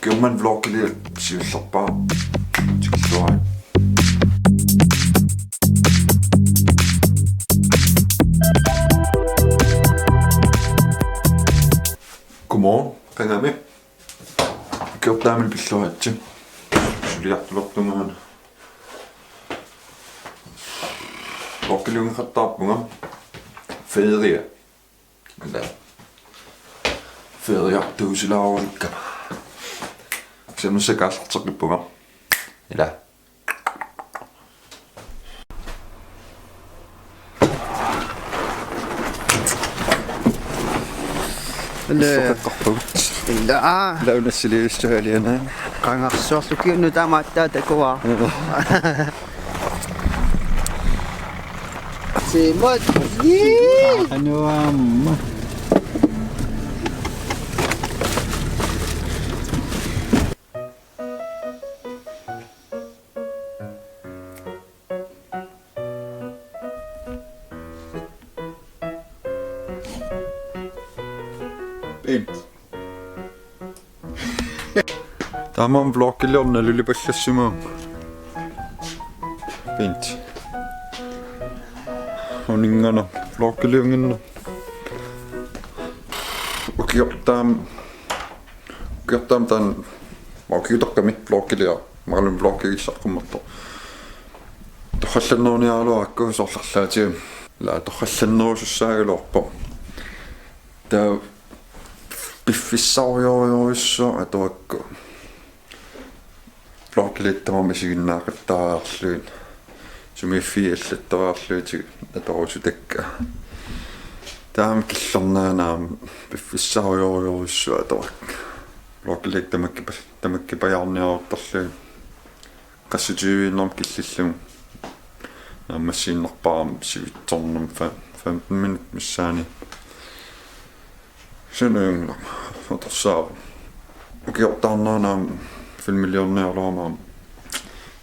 Gjorde vlog lidt sivloppa. Tilsløj. Godmorgen, ringer med. Gjorde der med besløjt. Sylhjärteloppungan. Vloggelungen rattapungan. Ferie. Eller ferie tuusilaulikka. Semmoisen kasvatsakipungan. Eller Launassiliyystsyölijänä. Kangarsuorlukin nyt amattaa tekoa. Simot! Anuamma. Tämä on vlogille onnellylipallassumaan. Fint. On ingana vlogille ongina. Kirjoittaan tämän kiitokkaamit vlogille ja mä olen vlogissa kummattu. Tohassennoon ja alueakko sollallaati. Lää tohassennoosissa ei loppu. Tää Biffissa ojoissa, että vaikka vlogiliittämämme siinä näyttää asluin. Se on fiillettä asluin, että olisi tekee. Tämä killon nämä Biffissa ojoissa, että vaikka vlogiliittämäkin pajanne auttasluin. Kassityyyn on killillun. Nämä siinä napaan sivittonnan 15 minuutin missään. Sen on tuossa kirjoittaa nämä filmiljoonia olemaan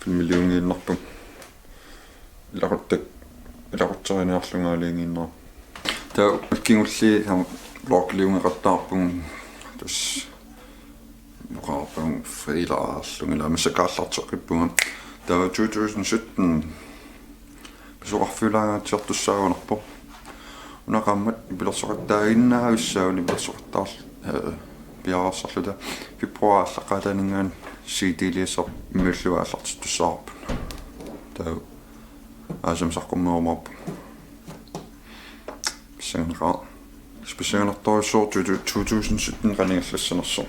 filmiljoonien nappu. Ilakoitsainen aslungailiin no. Tämä kingulli on vlogiliunga rattaapun tässä raapun freila aslungilla missä kassatsokripungan. Tämä on 2017 besorgfylää tjattussa on nappu. Unakammat pilotsokottaa innäyssä on pilotsokottaa piassa sitä februarissa kaitaningen siitiliessä myllyä sattu saapun. Tää asemsakkomme oma. Sen raa. Speciaal toisoo 2017 raningassa sanossa.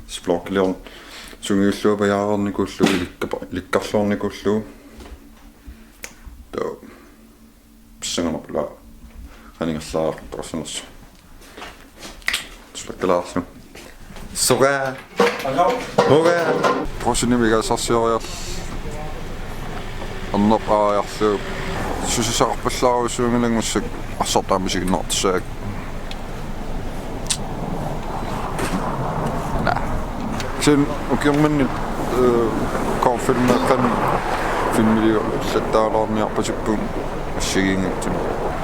Splokli on sungillu pajaarni kullu likkarluarni kullu. Tää sen on plaa. Raningassa sanossa. Spekulaatio. Soga. Prosini mikä sassioja. Annapaa ja se sarppeslaa syöminen se asotamisikin notse. Nää. Sen onkin mennyt filmi se täällä on ja pasipun sigin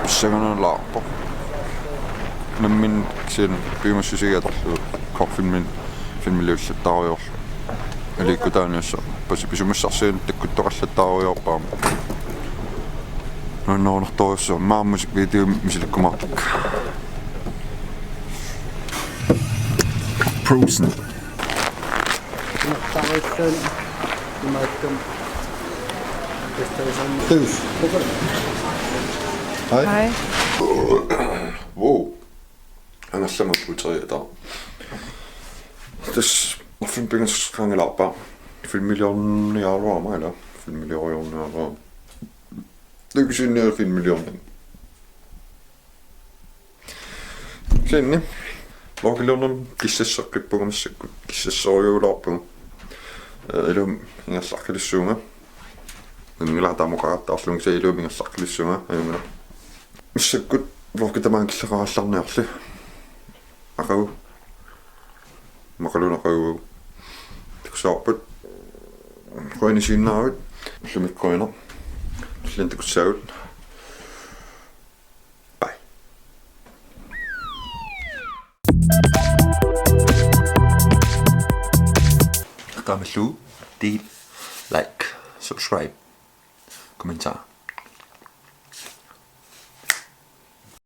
sen on laappo. Min sen viimeisessä sieltä filmilössä tauolla. Eli kuten jos pysymässä sen tekkutorassa tauolla. No toissa mä musiikkivideo misille kumakka. Prosen. Hej. Wow. Han har samma pulser idag. Tässä filmpingassa kangelappa. Filmmiljoonia euroa eller filmmiljoonia euroa. Yksi filmmiljoonia. Sen vlogilla on kissessa klippukamassa, kun kissessa on jo loppunut. Eli on minkä sakkelissuunga. Minkä lähdetään mukaan taas lungi se ei ole minkä sakkelissuunga. Missä kun vlogit tämän kissa raaslaan nähty. Akau. Makalun akau. Saaput. Koini siinä on. Sumit koina. Slinti kun säyt. Bye. Tammellu, del, like, subscribe, kommentar.